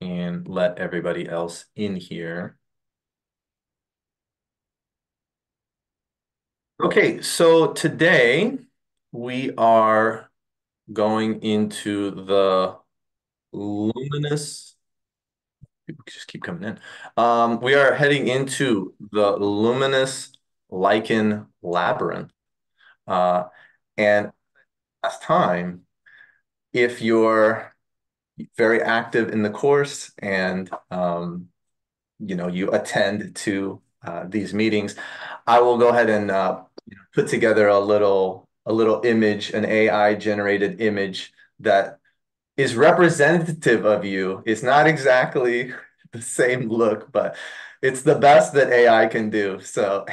and let everybody else in here. Okay, so today we are going into the luminous. People just keep coming in. We are heading into the luminous lichen labyrinth. Uh, and last time, if you're very active in the course and you attend to these meetings, I will go ahead and put together a little image, an AI generated image that is representative of you. It's not exactly the same look, but it's the best that AI can do. So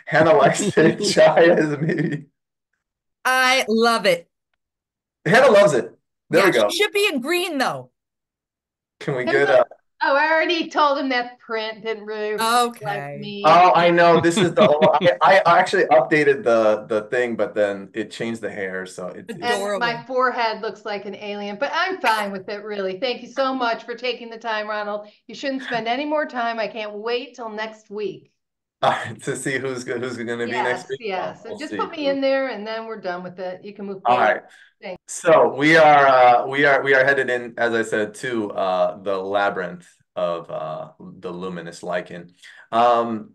Hannah likes to try as maybe. I love it. Hannah loves it. There we Yeah, she go. should be in green though. Can we There's get a, oh, I already told him that print didn't really reflect like Okay. me. Oh, I know. This is the I actually updated the thing, but then it changed the hair, so it's And my Adorable. forehead looks like an alien, but I'm fine with it, really. Thank you so much for taking the time, Ronald. You shouldn't spend any more time. I can't wait till next week. to see who's going to be next Yes, week. Well, yes. we'll And just see put me who. in there and then we're done with it. You can move All forward. right. Thanks. So we are headed in, as I said, to the labyrinth of the luminous lichen. Um,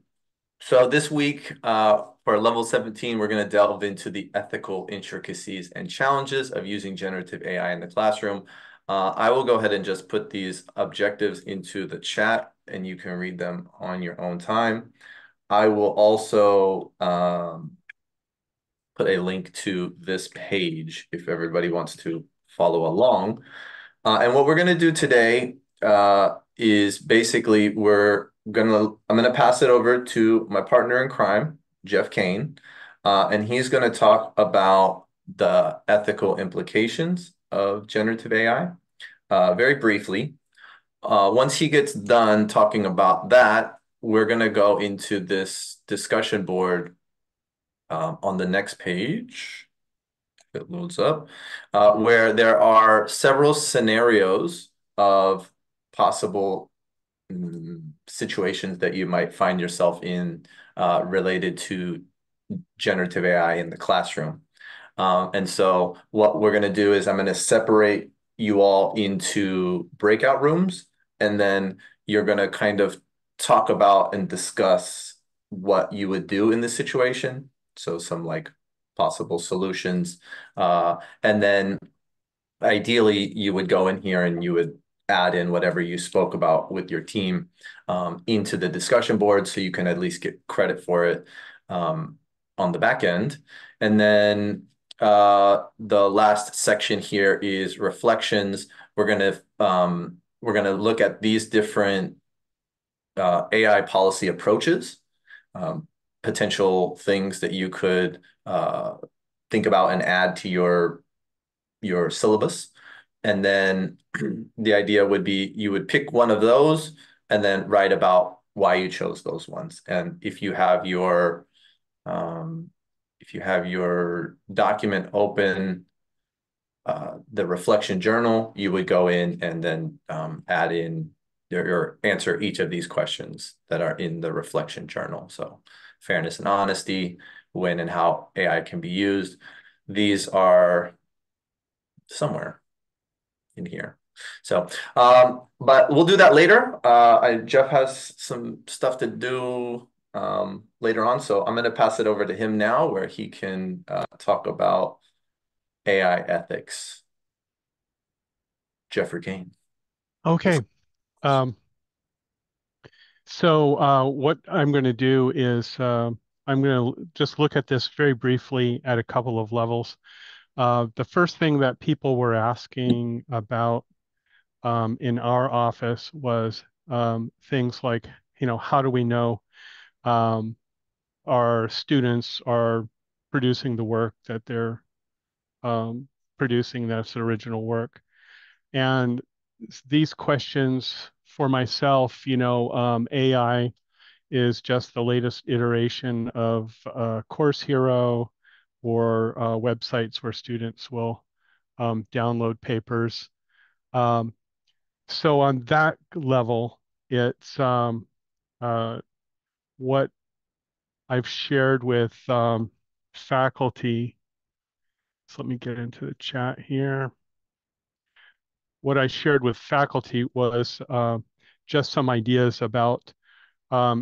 so this week, for level 17, we're going to delve into the ethical intricacies and challenges of using generative AI in the classroom. I will go ahead and just put these objectives into the chat, and you can read them on your own time. I will also put a link to this page if everybody wants to follow along. And what we're going to do today is basically I'm gonna pass it over to my partner in crime, Jeff Kane, and he's going to talk about the ethical implications of generative AI very briefly. Once he gets done talking about that, we're going to go into this discussion board on the next page. It loads up, where there are several scenarios of possible situations that you might find yourself in related to generative AI in the classroom. And so what we're going to do is I'm going to separate you all into breakout rooms, and then you're going to kind of talk about and discuss what you would do in this situation. So some like possible solutions. And then ideally you would go in here and you would add in whatever you spoke about with your team into the discussion board so you can at least get credit for it on the back end. And then the last section here is reflections. We're gonna look at these different AI policy approaches, um, potential things that you could think about and add to your syllabus. And then the idea would be you would pick one of those and then write about why you chose those ones. And um, if you have your document open, the reflection journal, you would go in and then add in or answer each of these questions that are in the reflection journal. So fairness and honesty, when and how AI can be used. These are somewhere in here. So, but we'll do that later. Jeff has some stuff to do later on, so I'm going to pass it over to him now, where he can talk about AI ethics. Jeffrey Kane. Okay. Um, what I'm going to do is I'm going to just look at this very briefly at a couple of levels. The first thing that people were asking about in our office was things like, how do we know um, our students are producing the work that they're um, producing that's original work? And these questions for myself, AI is just the latest iteration of Course Hero or websites where students will download papers. Um, So on that level, it's uh, what I've shared with faculty. So let me get into the chat here. What I shared with faculty was just some ideas about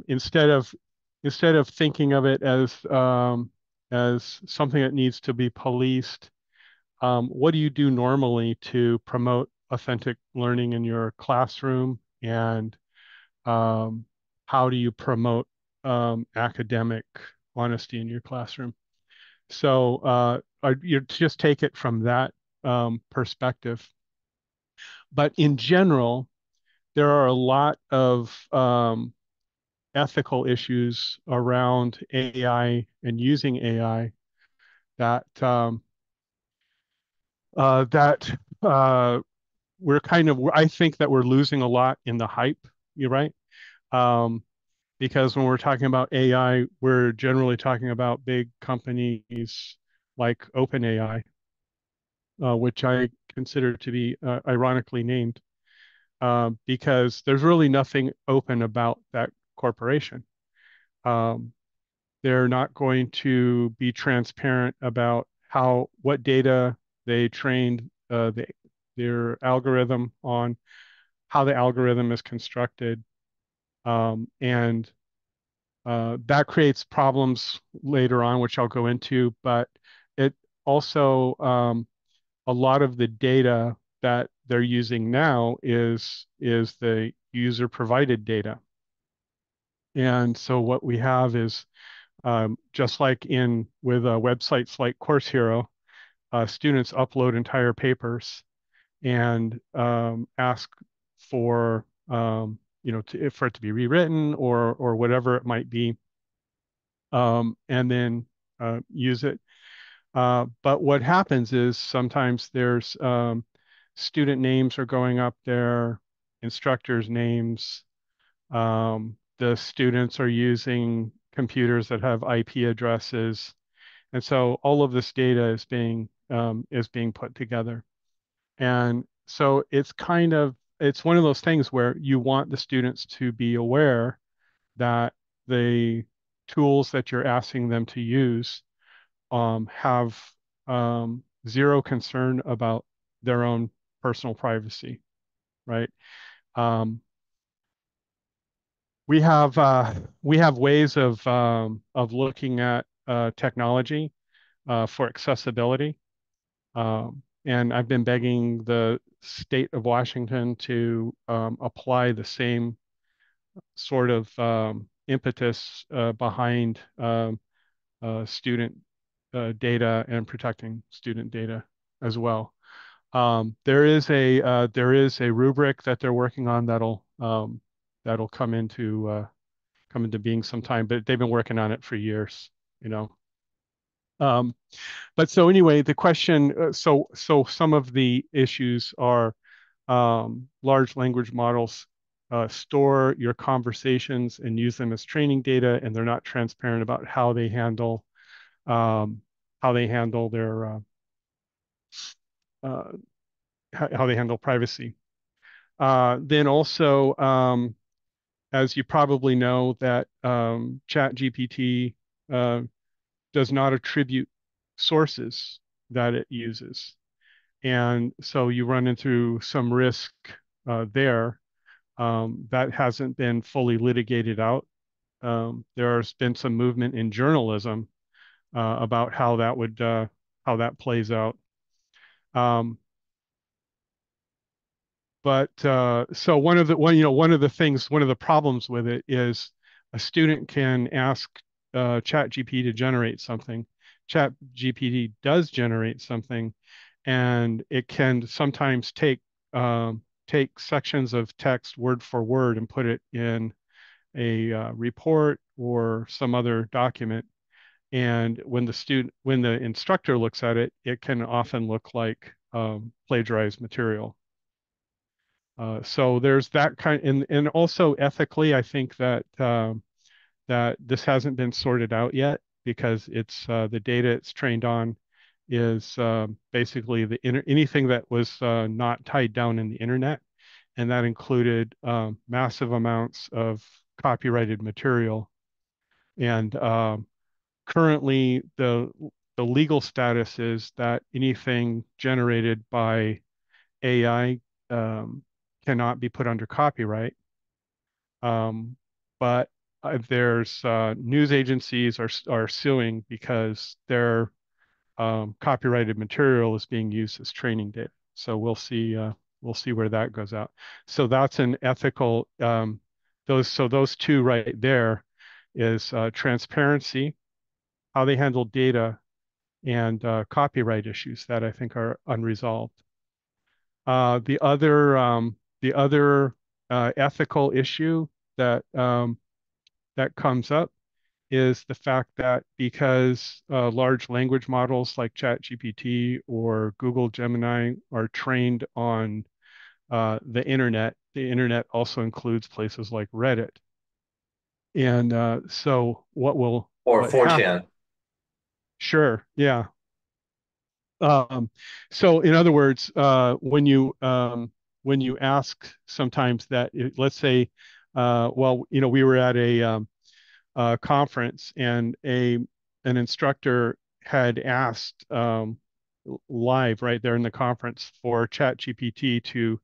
instead of thinking of it as something that needs to be policed, what do you do normally to promote authentic learning in your classroom, and um, how do you promote academic honesty in your classroom? So you just take it from that perspective. But in general, there are a lot of ethical issues around AI and using AI that that we're kind of, I think that we're losing a lot in the hype. You're right. Um, because when we're talking about AI, we're generally talking about big companies like OpenAI, which I consider to be ironically named, because there's really nothing open about that corporation. Um, they're not going to be transparent about what data they trained their algorithm on, how the algorithm is constructed, and that creates problems later on, which I'll go into. But it also, a lot of the data that they're using now is the user provided data. And so what we have is, just like in with websites like Course Hero, students upload entire papers and ask for for it to be rewritten or whatever it might be, and then use it. But what happens is sometimes there's student names are going up there, instructors' names. The students are using computers that have IP addresses, and so all of this data is being put together. And so it's one of those things where you want the students to be aware that the tools that you're asking them to use have zero concern about their own personal privacy, right? Um, we have ways of looking at technology for accessibility. And I've been begging the state of Washington to apply the same sort of impetus behind student data and protecting student data as well. There is a rubric that they're working on that'll come into being sometime, but they've been working on it for years, you know. Um, but so anyway, the question, so some of the issues are large language models store your conversations and use them as training data, and they're not transparent about um, how they handle their uh, how they handle privacy. Then also, as you probably know, that ChatGPT does not attribute sources that it uses. And so you run into some risk there that hasn't been fully litigated out. There's been some movement in journalism about how that plays out. Um, but so one of the things, one of the problems with it is a student can ask ChatGPT to generate something. ChatGPT does generate something, and it can sometimes take sections of text word for word and put it in a report or some other document. And when the instructor looks at it, it can often look like plagiarized material. So there's that and also ethically, I think that that this hasn't been sorted out yet because it's the data it's trained on is basically anything that was not tied down in the internet and that included massive amounts of copyrighted material. And currently, the legal status is that anything generated by AI cannot be put under copyright. Um, but there's news agencies are suing because their copyrighted material is being used as training data. So we'll see where that goes out. So that's an ethical those two right there is transparency, how they handle data, and copyright issues that I think are unresolved. The other ethical issue that that comes up is the fact that because large language models like ChatGPT or Google Gemini are trained on the internet also includes places like Reddit. And so Or what hap 4chan. Sure, yeah. So in other words, when you ask sometimes that, let's say, well, you know, we were at a conference and a an instructor had asked live right there in the conference for ChatGPT to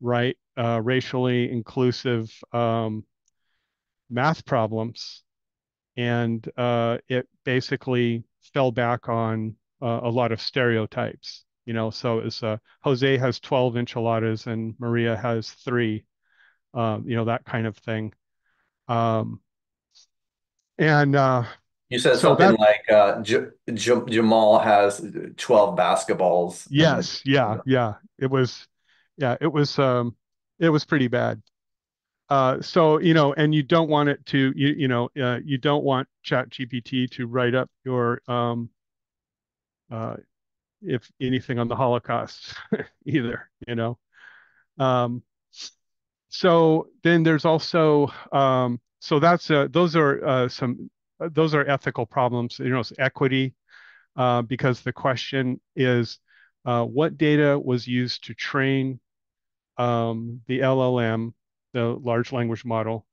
write racially inclusive math problems, and it basically fell back on a lot of stereotypes. You know, so it's Jose has 12 enchiladas and Maria has three. You know, that kind of thing. Um, and You said so something that like Jamal has 12 basketballs and Yes, yeah, yeah. Yeah, it was pretty bad. So, you know, and you don't want it to, you don't want ChatGPT to write up your, uh, if anything on the Holocaust either, you know. Um, so then there's also, so that's, those are ethical problems, you know, it's equity, because the question is, what data was used to train the LLM, the large language model,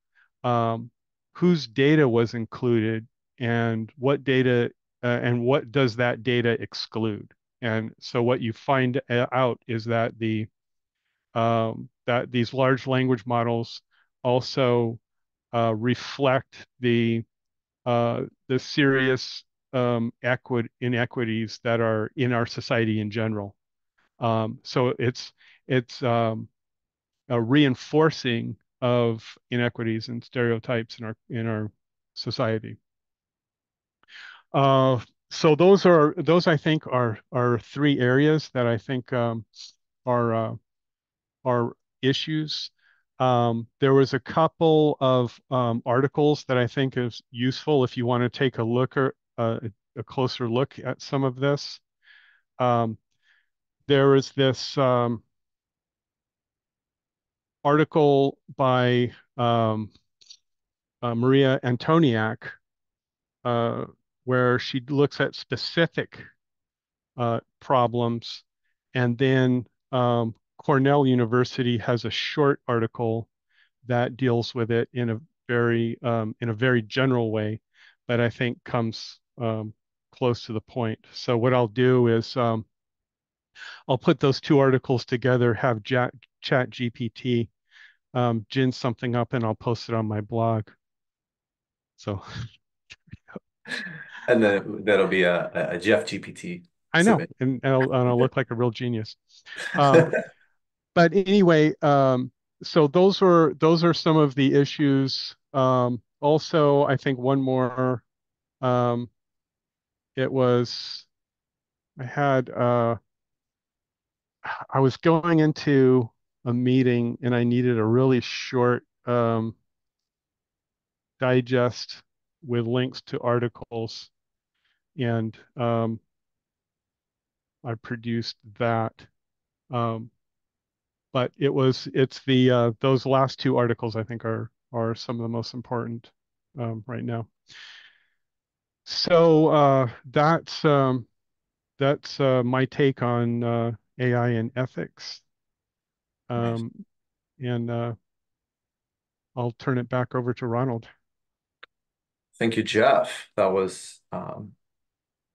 um, whose data was included, and what data, and what does that data exclude? And so what you find out is that that these large language models also reflect the serious inequities that are in our society in general. So it's a reinforcing of inequities and stereotypes in our society. Uh, so those I think are three areas that I think are are issues. There was a couple of articles that I think is useful if you want to take a look or a closer look at some of this. Um, there is this article by Maria Antoniak, uh, where she looks at specific problems, and then Cornell University has a short article that deals with it in a very general way, but I think comes close to the point. So what I'll do is I'll put those two articles together, have Chat GPT gin something up, and I'll post it on my blog. So and then that'll be a Jeff GPT I know, submit. and I'll look like a real genius. Um, but anyway, so those are some of the issues. Also, I think one more. Um, it was I had I was going into a meeting and I needed a really short digest with links to articles, and I produced that. Um, but it's the those last two articles I think are some of the most important right now. So that's my take on AI and ethics. Nice. Um, and I'll turn it back over to Ronald. Thank you, Jeff. That was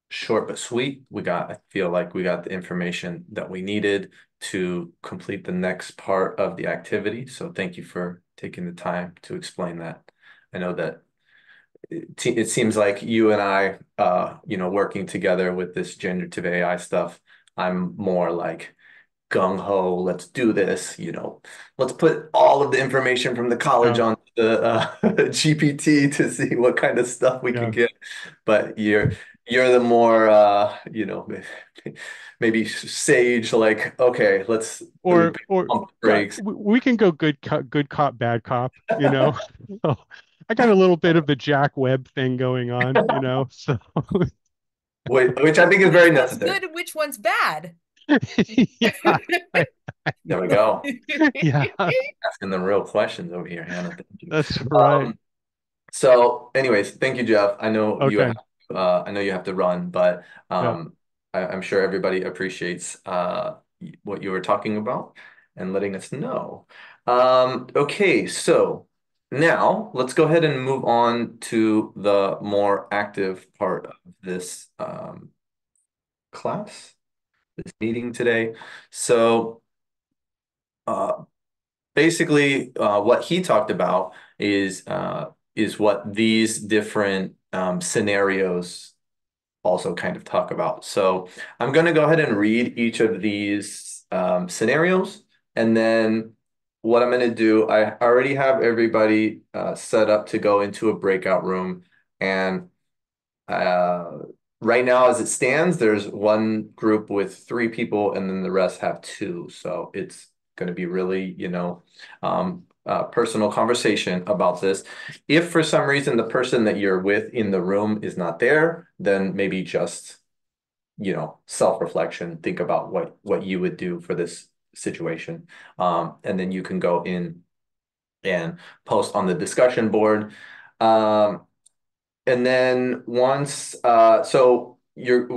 short but sweet. I feel like we got the information that we needed to complete the next part of the activity. So thank you for taking the time to explain that. I know that it seems like you and I, working together with this generative AI stuff, I'm more like gung ho, let's do this, let's put all of the information from the college Yeah, on the GPT to see what kind of stuff we can yeah. get. But you're the more maybe sage, like, okay, let me Or pump the brakes. we can go good cop, bad cop, you know. So I got a little bit of the Jack Webb thing going on, you know. So Which I think is very Which one's necessary. good and which one's bad? yeah, There we go. yeah, Asking the real questions over here, Hannah. Thank you. that's right. So anyways, thank you, Jeff. Okay, I know you have to run, but yeah. I'm sure everybody appreciates what you were talking about and letting us know. Okay, so now let's go ahead and move on to the more active part of this class, this meeting today. So uh, basically, what he talked about is what these different scenarios also kind of talk about. So I'm going to go ahead and read each of these scenarios, and then what I'm going to do, I already have everybody set up to go into a breakout room, and uh, right now, as it stands, there's one group with 3 people, and then the rest have 2. So it's going to be really, personal conversation about this. If for some reason the person that you're with in the room is not there, then maybe just, self-reflection, think about what you would do for this situation. And then you can go in and post on the discussion board. And then we're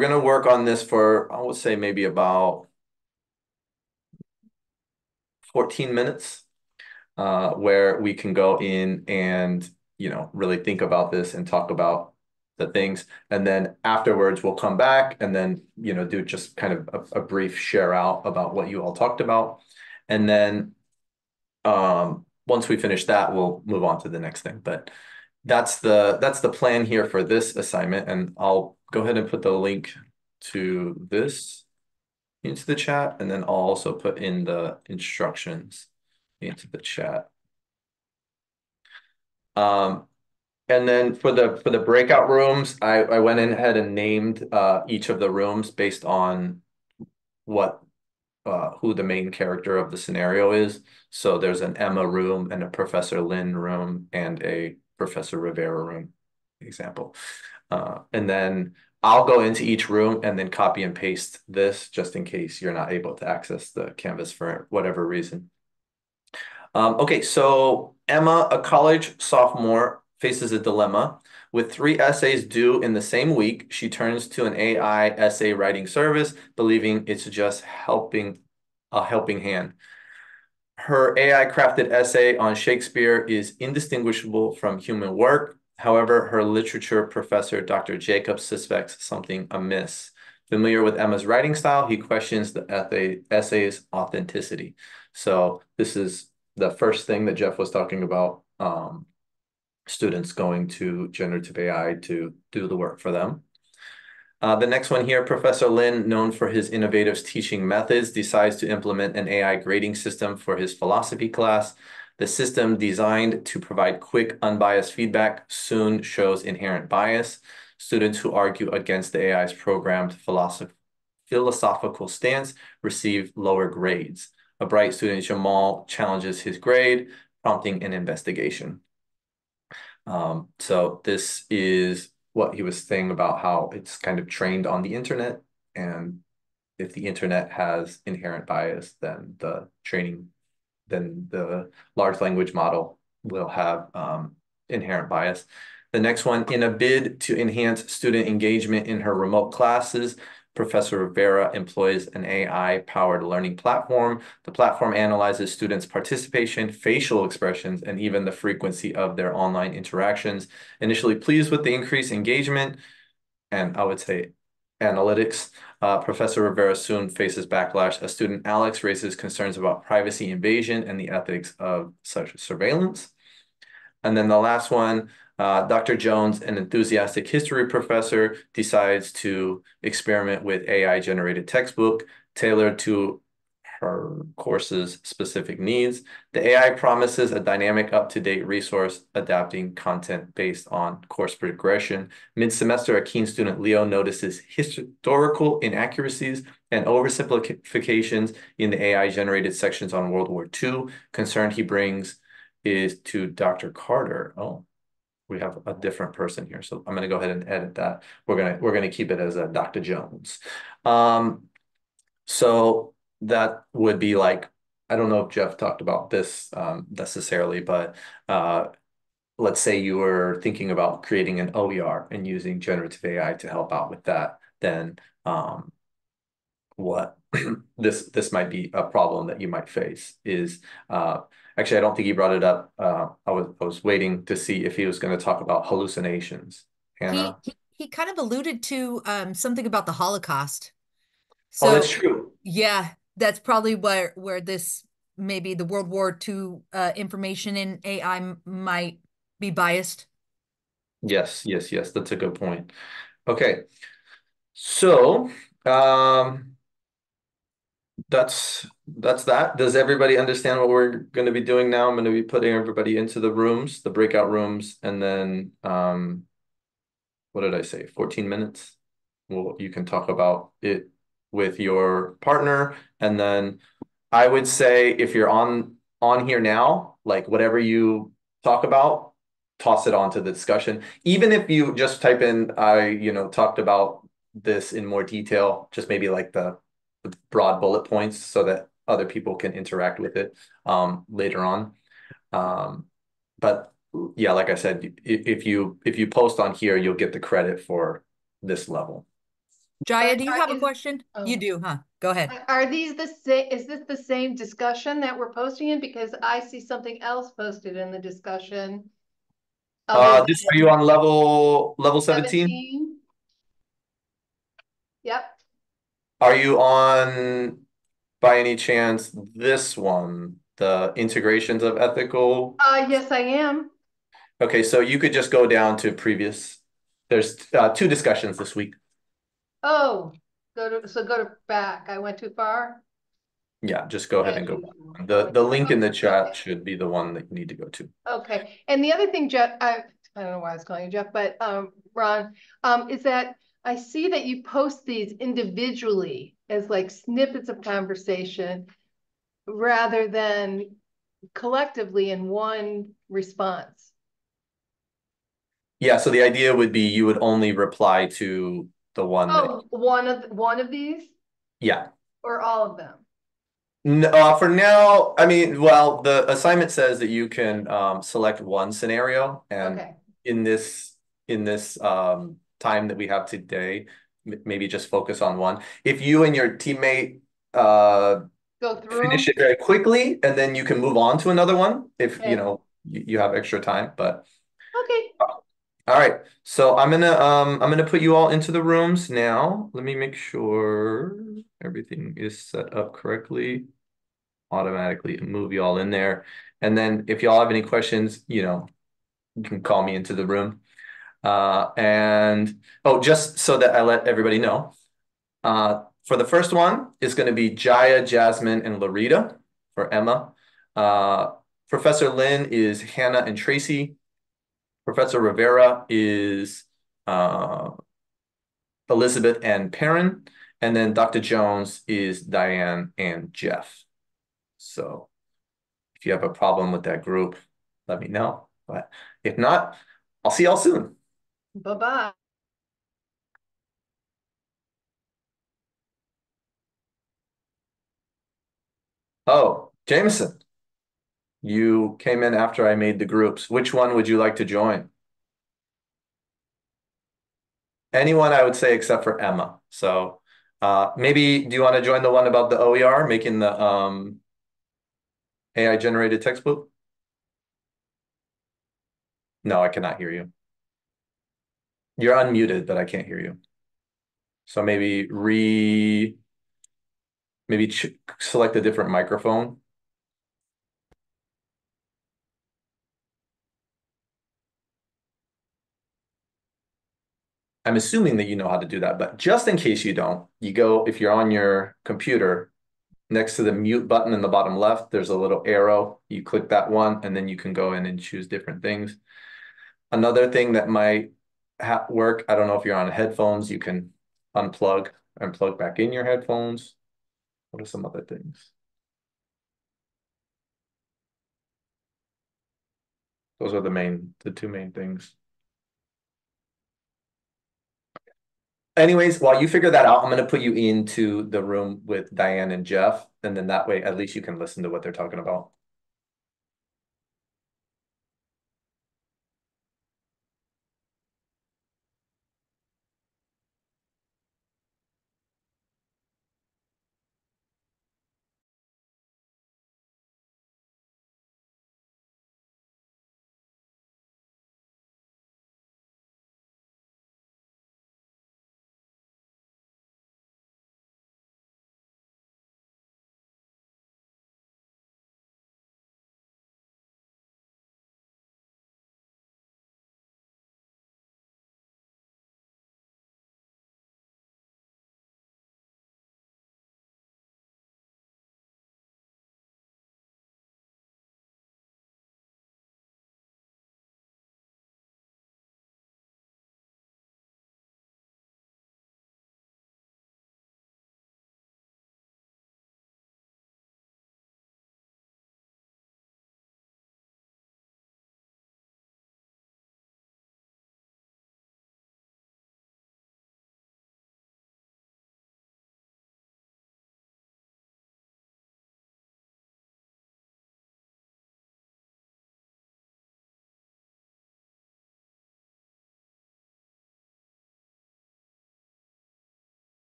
gonna work on this for, I would say, maybe about 14 minutes, where we can go in and, really think about this and talk about the things. And then afterwards, we'll come back and then, do just kind of a brief share out about what you all talked about. And then once we finish that, we'll move on to the next thing. But that's the plan here for this assignment, and I'll go ahead and put the link to this into the chat, and then I'll also put in the instructions into the chat. And then for the breakout rooms, I went in ahead and named each of the rooms based on what who the main character of the scenario is. So there's an Emma room and a Professor Lin room and a Professor Rivera room, example. And then I'll go into each room and then copy and paste this just in case you're not able to access the Canvas for whatever reason. Okay, so Emma, a college sophomore, faces a dilemma. With 3 essays due in the same week, she turns to an AI essay writing service, believing it's just a helping hand. Her AI crafted essay on Shakespeare is indistinguishable from human work. However, her literature professor, Dr. Jacobs, suspects something amiss. Familiar with Emma's writing style, he questions the essay's authenticity. So this is the first thing that Jeff was talking about, students going to generative AI to do the work for them. The next one here, Professor Lin, known for his innovative teaching methods, decides to implement an AI grading system for his philosophy class. The system, designed to provide quick, unbiased feedback, soon shows inherent bias. Students who argue against the AI's programmed philosophical stance receive lower grades. A bright student, Jamal, challenges his grade, prompting an investigation. So this is what he was saying about how it's kind of trained on the internet, and if the internet has inherent bias, then the large language model will have inherent bias. The next one, in a bid to enhance student engagement in her remote classes, Professor Rivera employs an AI-powered learning platform. The platform analyzes students' participation, facial expressions, and even the frequency of their online interactions. Initially pleased with the increased engagement, and I would say analytics, Professor Rivera soon faces backlash as student Alex raises concerns about privacy invasion and the ethics of such surveillance. And then the last one, Dr. Jones, an enthusiastic history professor, decides to experiment with AI-generated textbook tailored to her course's specific needs. The AI promises a dynamic, up-to-date resource adapting content based on course progression. Mid-semester, a keen student, Leo, notices historical inaccuracies and oversimplifications in the AI-generated sections on World War II. Concern he brings is to Dr. Carter. Oh, we have a different person here, so I'm going to go ahead and edit that. We're gonna keep it as a Dr. Jones. So that would be like, I don't know if Jeff talked about this necessarily, but let's say you were thinking about creating an OER and using generative AI to help out with that, then what this might be a problem that you might face is actually, I don't think he brought it up. I was waiting to see if he was going to talk about hallucinations. He Hannah? he, he kind of alluded to something about the Holocaust. Oh, that's So true. yeah, that's probably where this maybe the World War II information in AI might be biased. Yes, yes, yes. That's a good point. Okay. So, um, that's that. Does everybody understand what we're going to be doing now? I'm going to be putting everybody into the rooms, the breakout rooms, and then what did I say? 14 minutes. Well, you can talk about it with your partner, and then I would say if you're on here now, like whatever you talk about, toss it onto the discussion. Even if you just type in, talked about this in more detail, just maybe like the broad bullet points so that other people can interact with it later on. Um, but yeah, like I said, if you post on here, you'll get the credit for this level. Jaya, do you have a question? You Oh. do, huh? Go ahead. Are these the same, is this the same discussion that we're posting in? Because I see something else posted in the discussion other Are you than on level 17? 17. Yep. Are you on by any chance this one, the integrations of ethical? Yes, I am. Okay, so you could just go down to previous. There's two discussions this week. Oh, go to back. I went too far Yeah, just go ahead as and go usual. back. I The went the too link far. in the chat Okay. should be the one that you need to go to. Okay. And the other thing, Jeff, I don't know why I was calling you Jeff, but Ron, is that I see that you post these individually as like snippets of conversation rather than collectively in one response. Yeah, so the idea would be you would only reply to the one that, Oh, one of these yeah. or all of them? No, for now, I mean, well, the assignment says that you can select one scenario, and Okay. in this time that we have today, maybe just focus on one. If you and your teammate Go through finish them. it very quickly, and then you can move on to another one if Okay. you have extra time. But Okay. all right, so I'm gonna put you all into the rooms now. Let me make sure everything is set up correctly. Automatically move you all in there. And then if y'all have any questions, you can call me into the room. And oh, just so that I let everybody know, for the first one, it's going to be Jaya, Jasmine, and Larita for Emma. Professor Lynn is Hannah and Tracy. Professor Rivera is Elizabeth and Perrin. And then Dr. Jones is Diane and Jeff. So if you have a problem with that group, let me know. But if not, I'll see y'all soon. Bye-bye. Oh, Jameson, you came in after I made the groups. Which one would you like to join? Anyone, I would say, except for Emma. So Maybe do you want to join the one about the OER, making the AI generated textbook? No, I cannot hear you. You're unmuted, but I can't hear you. So maybe select a different microphone. I'm assuming that you know how to do that, but just in case you don't, you go, if you're on your computer, next to the mute button in the bottom left, there's a little arrow. You click that one, and then you can go in and choose different things. Another thing that might work, I don't know if you're on headphones, you can unplug and plug back in your headphones. What are some other things? Those are the two main things. Anyways, while you figure that out, I'm going to put you into the room with Diane and Jeff, and then that way at least you can listen to what they're talking about.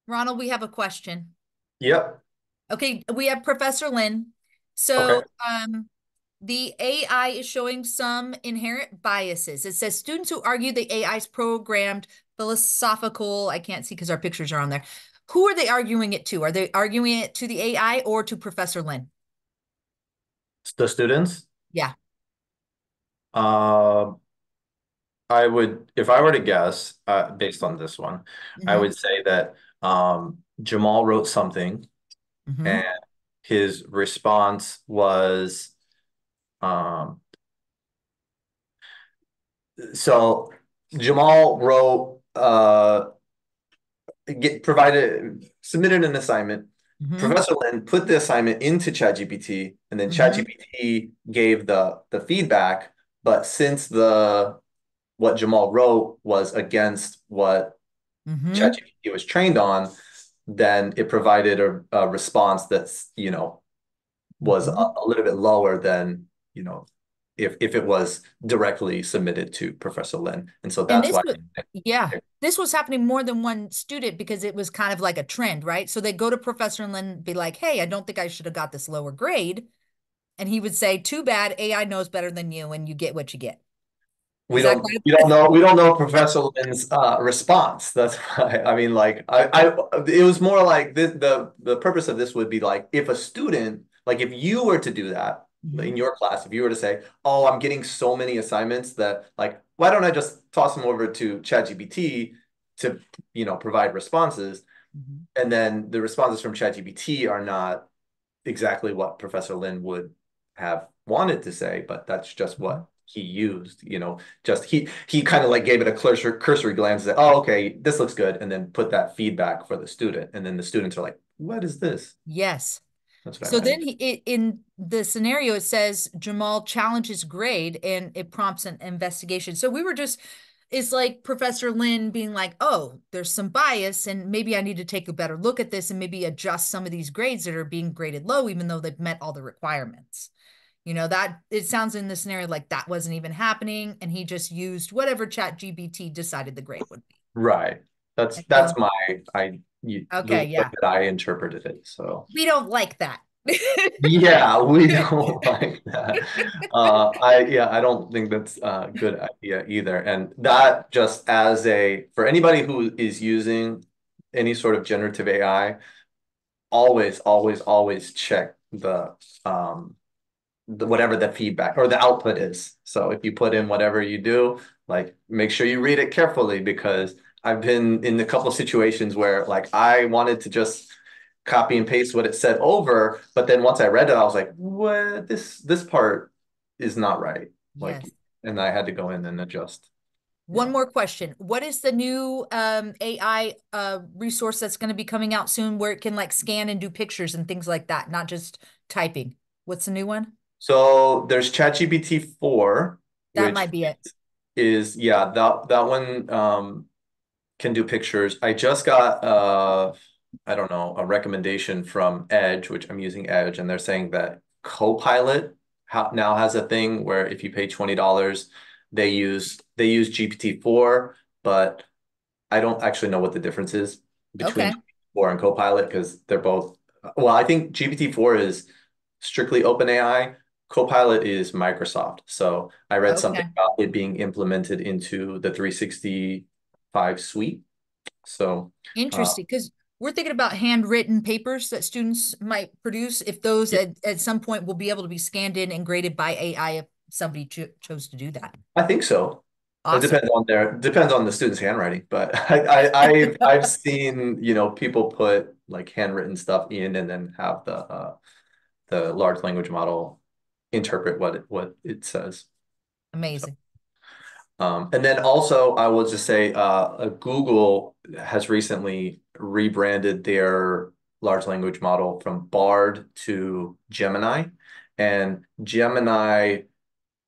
Ronald, we have a question. Yep. Okay, we have Professor Lin. Okay. So, the AI is showing some inherent biases. It says students who argue the AI is programmed philosophical. I can't see because our pictures are on there. Who are they arguing it to? Are they arguing it to the AI or to Professor Lin? The students. Yeah. Uh, I would, if I were to guess, based on this one, I Mm-hmm. would say that Jamal wrote something Mm-hmm. and his response was um, so Jamal wrote submitted an assignment. Mm-hmm. Professor Lin put the assignment into ChatGPT, and then Mm-hmm. ChatGPT gave the feedback. But since the what Jamal wrote was against what Mm-hmm. ChatGPT was trained on, then it provided a response that's, was Mm-hmm. a little bit lower than, if it was directly submitted to Professor Lin. And so And that's this why. was, yeah, this was happening more than one student because it was kind of like a trend, right? So they go to Professor Lin and be like, hey, I don't think I should have got this lower grade. And he would say, too bad, AI knows better than you, and you get what you get. We Is that don't kind we don't know we don't know Professor Lin's response. That's why I mean, like, I it was more like the purpose of this would be like, if a student, like, if you were to do that of? in your class, if you were to say, oh, I'm getting so many assignments that, like, why don't I just toss them over to ChatGPT to, provide responses, Mhm. and then the responses from ChatGPT are not exactly what Professor Lin would have wanted to say, but that's just Mhm. what he used, just he kind of like gave it a cursory glance and said, oh, okay, this looks good, and then put that feedback for the student. And then the students are like, what is this? Yes. That's what I So then imagine. in the scenario, it says Jamal challenges grade and it prompts an investigation. So we were just, it's like Professor Lin being like, oh, there's some bias and maybe I need to take a better look at this and maybe adjust some of these grades that are being graded low, even though they've met all the requirements. That it sounds in the scenario like that wasn't even happening and he just used whatever Chat GPT decided the grade would be. Right. That's And that's so, my the okay, way yeah. that I interpreted it. So We don't like that. yeah, we don't like that. I don't think that's a good idea either. And that, just as for anybody who is using any sort of generative AI, always, always, always check whatever the feedback or the output is. So if you put in whatever you do, like, make sure you read it carefully, because I've been in a couple of situations where, like, I wanted to just copy and paste what it said over, but then once I read it, I was like, what, this part is not right. Like, Yes. and I had to go in and adjust. One more question. What is the new AI resource that's going to be coming out soon where it can like scan and do pictures and things like that, not just typing? What's the new one? So there's ChatGPT 4, That which might be it. is, yeah, that one can do pictures. I just got I don't know, a recommendation from Edge, which I'm using Edge, and they're saying that Copilot now has a thing where if you pay $20, they use GPT-4, but I don't actually know what the difference is between Okay. GPT-4 and Copilot, because they're both, well, I think GPT-4 is strictly OpenAI. Copilot is Microsoft. So I read something Okay. about it being implemented into the 365 suite. So, uh, Interesting. Because we're thinking about handwritten papers that students might produce if those at some point will be able to be scanned in and graded by AI if somebody chose to do that. I think so. It Awesome. depends on the student's handwriting, but I've seen, people put like handwritten stuff in and then have the large language model interpret what it says. So, Amazing. and then also I will just say, Google has recently rebranded their large language model from Bard to Gemini, and Gemini,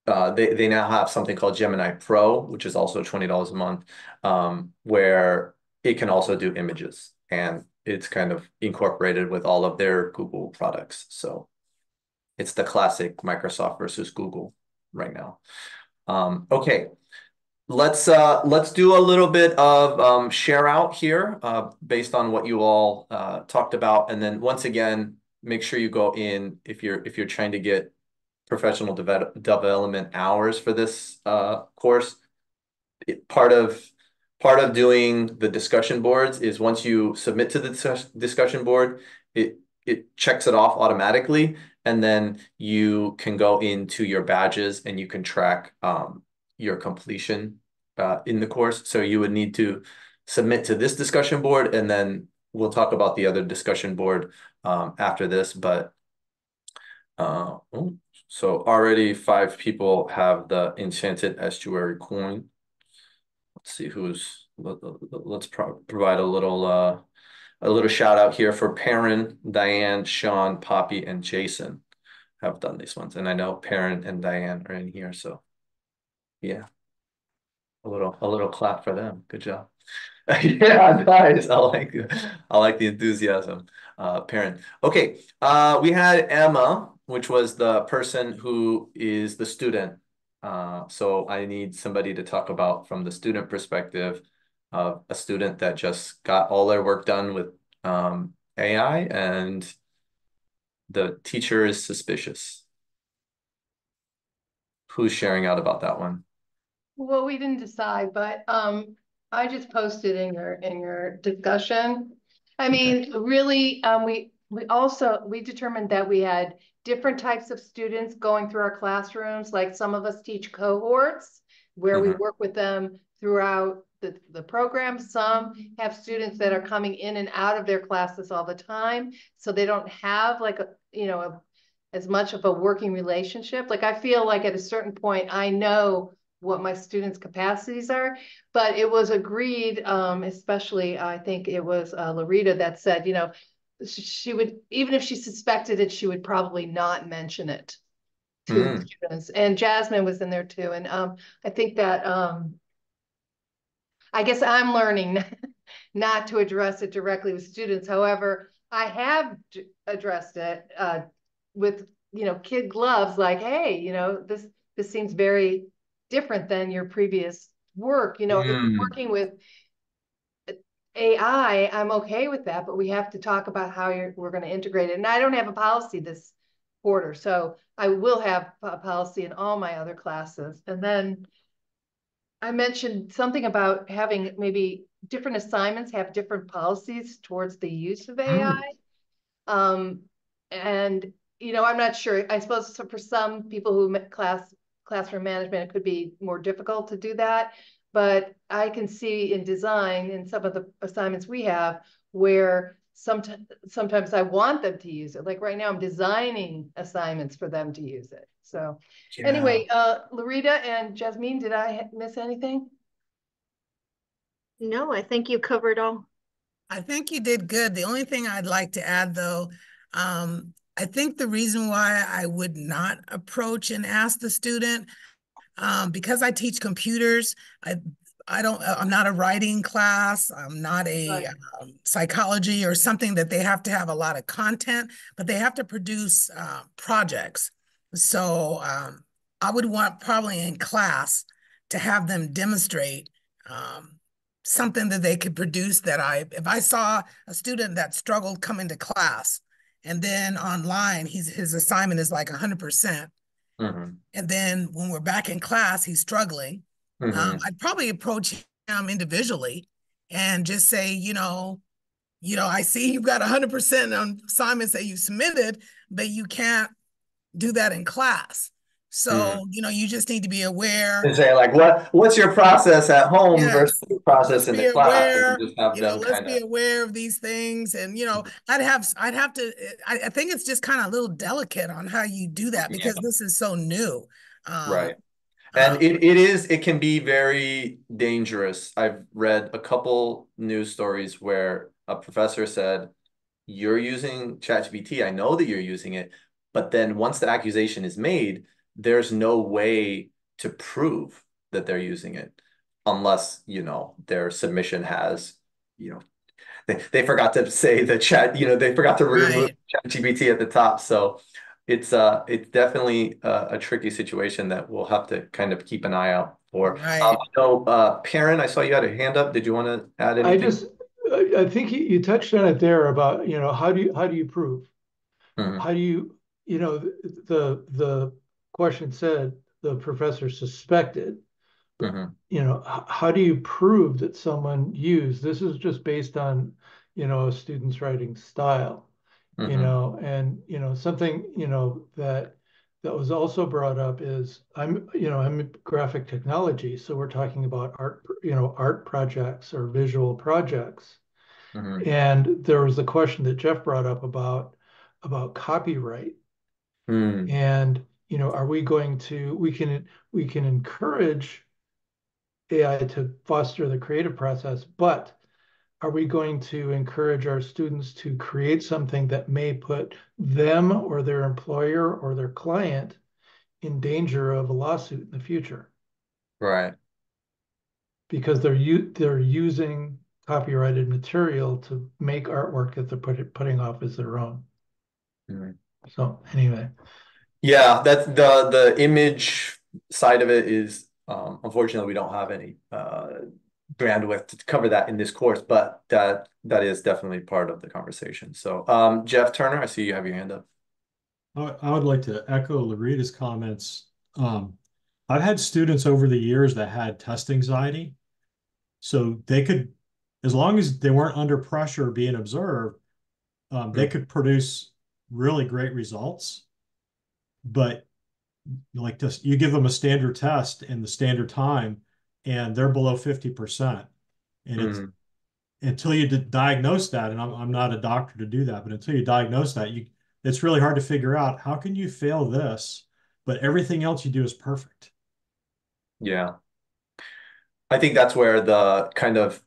they now have something called Gemini Pro, which is also $20 a month, where it can also do images, and it's kind of incorporated with all of their Google products. So it's the classic Microsoft versus Google right now. Okay, let's do a little bit of share out here based on what you all talked about, and then once again, make sure you go in if you're trying to get professional development hours for this course. Part of doing the discussion boards is once you submit to the discussion board, it checks it off automatically, and then you can go into your badges and you can track your completion in the course. So you would need to submit to this discussion board, and then we'll talk about the other discussion board after this. But so already 5 people have the enchanted estuary coin. Let's see let's provide a little shout out here for Perrin, Diane, Sean, Poppy, and Jason have done these ones. And I know Perrin and Diane are in here, so yeah, a little clap for them. Good job. Yeah, nice. I like the enthusiasm, Perrin. Okay, we had Emma, which was the person who is the student. So I need somebody to talk about from the student perspective of a student that just got all their work done with AI and the teacher is suspicious. Who's sharing out about that one? Well, we didn't decide, but I just posted in your discussion. I Okay. mean, really, we determined that we had different types of students going through our classrooms. Like some of us teach cohorts where we Mhm. work with them throughout the program. Some have students that are coming in and out of their classes all the time, so they don't have like as much of a working relationship. Like I feel like at a certain point, I know what my students' capacities are. But it was agreed, especially I think it was Larita that said, she would, even if she suspected it, she would probably not mention it to the Mm. students. And Jasmine was in there too. And I think that I guess I'm learning not to address it directly with students. However, I have addressed it with kid gloves, like, hey, this seems very different than your previous work. If you're Mm. working with AI, I'm okay with that, but we have to talk about how we're going to integrate it. And I don't have a policy this quarter, so I will have a policy in all my other classes. And then I mentioned something about having maybe different assignments have different policies towards the use of AI. Mm. And I'm not sure. I suppose for some people who classroom management, it could be more difficult to do that. But I can see in design in some of the assignments we have where sometimes I want them to use it. Like right now, I'm designing assignments for them to use it. So Yeah. anyway, Larita and Jasmine, did I miss anything? No, I think you covered all. I think you did good. The only thing I'd like to add, though, I think the reason why I would not approach and ask the student, because I teach computers, I'm not a writing class. I'm not a Right. psychology or something that they have to have a lot of content, but they have to produce projects. So I would want probably in class to have them demonstrate something that they could produce if I saw a student that struggled coming to class and then online, his assignment is like 100%. Mm-hmm. And then when we're back in class, he's struggling. Mm-hmm. I'd probably approach him individually and just say, I see you've got 100% on assignments that you submitted, but you can't do that in class. Mm-hmm. So, you just need to be aware. And say like, what's your process at home versus Yes, your process let's in be the class, and aware, just have them let's kind be of. aware of these things. And, I'd have to, I think it's just kind of a little delicate on how you do that Yeah, because this is so new. Um, right. uh, And it can be very dangerous. I've read a couple news stories where a professor said, you're using ChatGPT. I know that you're using it, but then once the accusation is made, there's no way to prove that they're using it unless, their submission has, you know, they forgot to say the chat, they forgot to remove right. ChatGPT at the top. So it's definitely a tricky situation that we'll have to kind of keep an eye out for. Right. So, Perrin, I saw you had a hand up. Did you want to add I anything? just, I think you touched on it there about, how do you prove? Hmm. How do you, the question said the professor suspected, but, Hmm. how do you prove that someone used, this is just based on, a student's writing style, Hmm. and, something, that was also brought up is I'm in graphic technology. So we're talking about art, art projects or visual projects. Hmm. And there was the question that Jeff brought up about copyright. Hmm. And, are we going to, we can encourage AI to foster the creative process, but are we going to encourage our students to create something that may put them or their employer or their client in danger of a lawsuit in the future Right. because they're using copyrighted material to make artwork that they're putting off as their own. Mhm. So anyway, Yeah, that's the image side of it is unfortunately we don't have any bandwidth to cover that in this course, but that is definitely part of the conversation. So Jeff Turner, I see you have your hand up. I would like to echo Larita's comments. Um, I've had students over the years that had test anxiety, so they could, as long as they weren't under pressure being observed, they Mm, could produce really great results. But like this, you give them a standard test in the standard time, and they're below 50%. And it's mm, until you diagnose that, and I'm not a doctor to do that, but until you diagnose that, it's really hard to figure out how can you fail this, but everything else you do is perfect. yeah. I think that's where the kind of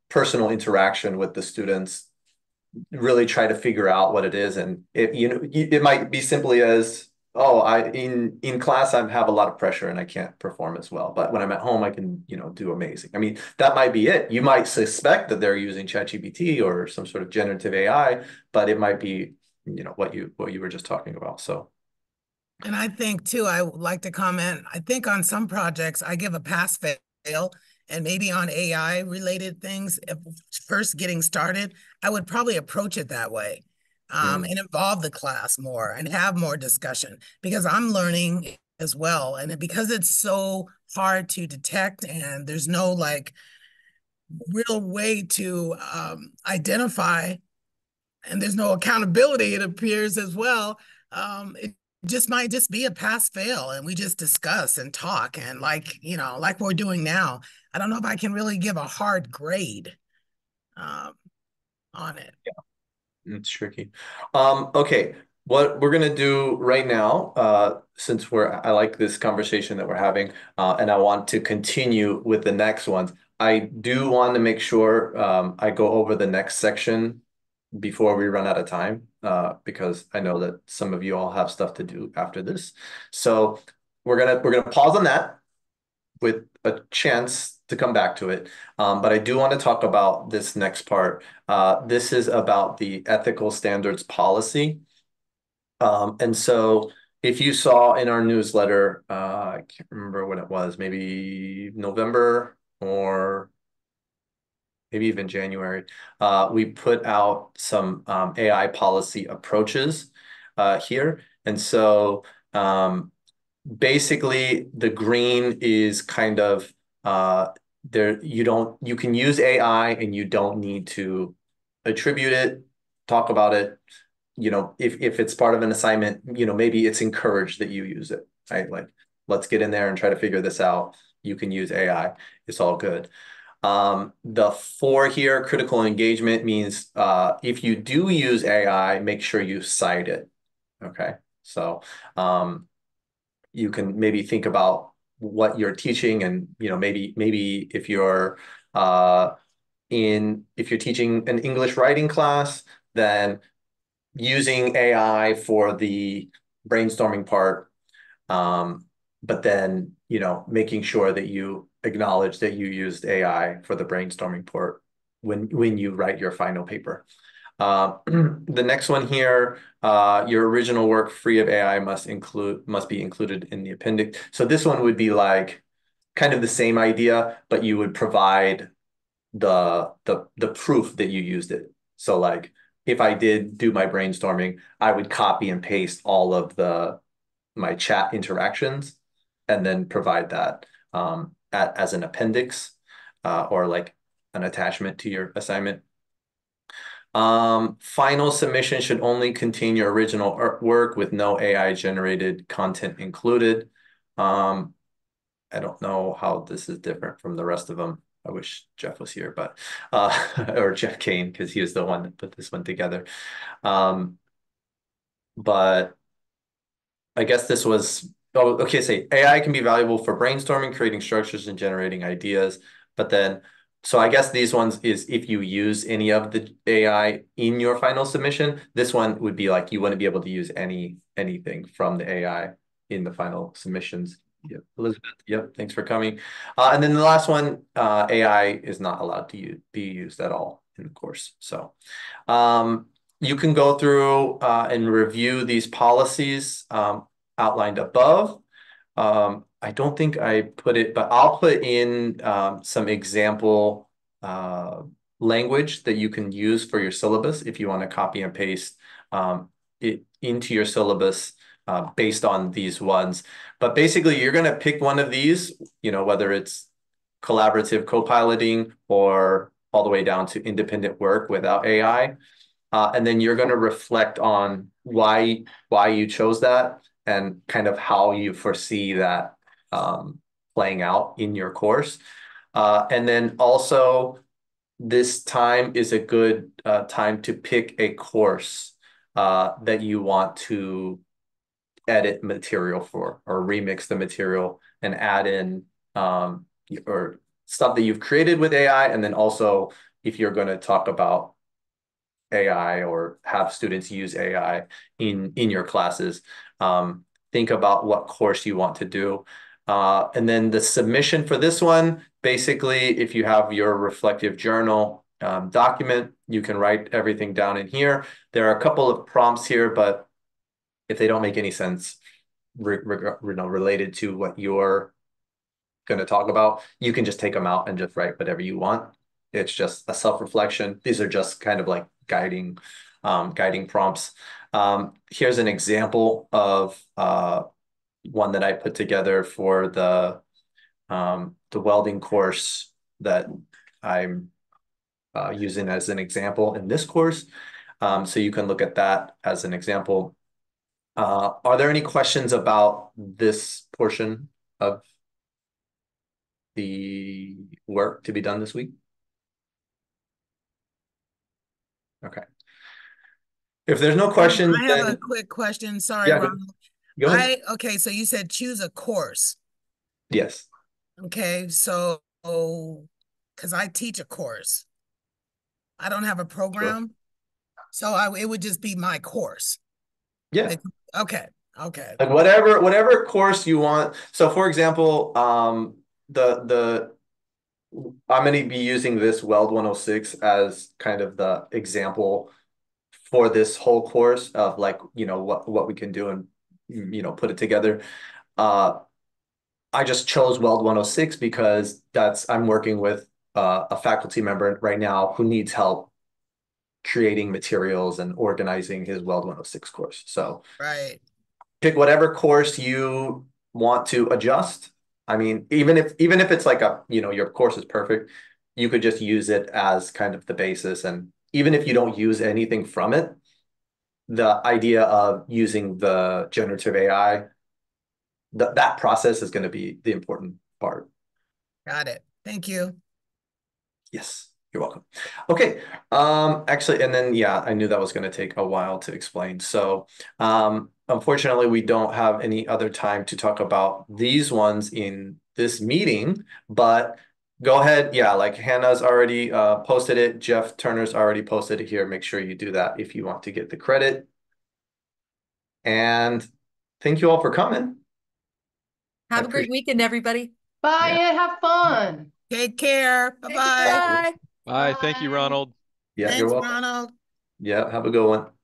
personal interaction with the students really try to figure out what it is. And it might be simply as, oh, I in class I have a lot of pressure and I can't perform as well. But when I'm at home, I can, do amazing. I mean, that might be it. You might suspect that they're using ChatGPT or some sort of generative AI, but it might be, what you were just talking about. So And I think too, I would like to comment, I think on some projects, I give a pass fail, and maybe on AI related things, if first getting started, I would probably approach it that way. mm, And involve the class more and have more discussion because I'm learning as well. And because it's so hard to detect and there's no like real way to identify, and there's no accountability, it appears as well. It just might just be a pass fail, and we just discuss and talk, and like we're doing now. I don't know if I can really give a hard grade um, on it. it's tricky. Okay. What we're gonna do right now, since I like this conversation that we're having, and I want to continue with the next ones. I do want to make sure I go over the next section before we run out of time, because I know that some of you all have stuff to do after this. So we're gonna pause on that with a chance to come back to it. But I do want to talk about this next part. This is about the ethical standards policy. And so if you saw in our newsletter, I can't remember when it was, maybe November or maybe even January, we put out some AI policy approaches here. And so basically the green is kind of there you can use AI and you don't need to attribute it, talk about it. If it's part of an assignment, maybe it's encouraged that you use it, right? Like, let's get in there and try to figure this out. You can use AI. It's all good. The four here, critical engagement, means if you do use AI, make sure you cite it. Okay. So you can maybe think about what you're teaching and maybe if you're teaching an English writing class, then using AI for the brainstorming part, but then making sure that you acknowledge that you used AI for the brainstorming part when you write your final paper. The next one here, your original work free of AI must be included in the appendix. So this one would be like kind of the same idea, but you would provide the proof that you used it. So like if I did do my brainstorming, I would copy and paste all of my chat interactions and then provide that as an appendix or like an attachment to your assignment. Final submission should only contain your original artwork with no AI generated content included. I don't know how this is different from the rest of them. I wish Jeff was here, but or Jeff Kane, because he was the one that put this one together. But I guess this was, oh, okay, say AI can be valuable for brainstorming, creating structures, and generating ideas. But then, so I guess these ones is if you use any of the AI in your final submission, this one would be like you wouldn't be able to use anything from the AI in the final submissions. Yep, Elizabeth. Yep, thanks for coming. And then the last one, AI is not allowed to be used at all in the course. So, you can go through and review these policies outlined above. I don't think I put it, but I'll put in some example language that you can use for your syllabus if you want to copy and paste it into your syllabus based on these ones. But basically, you're going to pick one of these, whether it's collaborative co-piloting or all the way down to independent work without AI. And then you're going to reflect on why you chose that and kind of how you foresee that playing out in your course. And then also, this time is a good time to pick a course that you want to edit material for or remix the material and add in or stuff that you've created with AI. And then also, if you're going to talk about AI or have students use AI in your classes, think about what course you want to do. And then the submission for this one, basically, if you have your reflective journal document, you can write everything down in here. There are a couple of prompts here, but if they don't make any sense related to what you're going to talk about, you can just take them out and just write whatever you want. It's just a self-reflection. These are just kind of like guiding prompts. Here's an example of one that I put together for the welding course that I'm using as an example in this course. So you can look at that as an example. Are there any questions about this portion of the work to be done this week? Okay. If there's no questions, I have a quick question. Sorry, yeah, Ronald. go ahead. Okay, so you said choose a course. Yes. Okay, so because I teach a course, I don't have a program, so it would just be my course. Yeah. Okay. Like whatever course you want. So for example, the I'm going to be using this Weld 106 as kind of the example for this whole course of like, what we can do and, put it together. I just chose Weld 106 because I'm working with a faculty member right now who needs help creating materials and organizing his Weld 106 course. So right. Pick whatever course you want to adjust. I mean, even if it's like your course is perfect, you could just use it as kind of the basis. And even if you don't use anything from it, the idea of using the generative AI, that process is going to be the important part. Got it. Thank you. Yes, you're welcome. Okay. Actually, and then yeah, I knew that was going to take a while to explain. So unfortunately, we don't have any other time to talk about these ones in this meeting, but go ahead. Yeah, like Hannah's already posted it. Jeff Turner's already posted it here. Make sure you do that if you want to get the credit. And thank you all for coming. Have a great weekend, everybody. Bye Yeah. and have fun. Take care. Bye-bye. Bye. Bye. Thank you, Ronald. Yeah, you're Thanks, welcome. Ronald. Yeah, have a good one.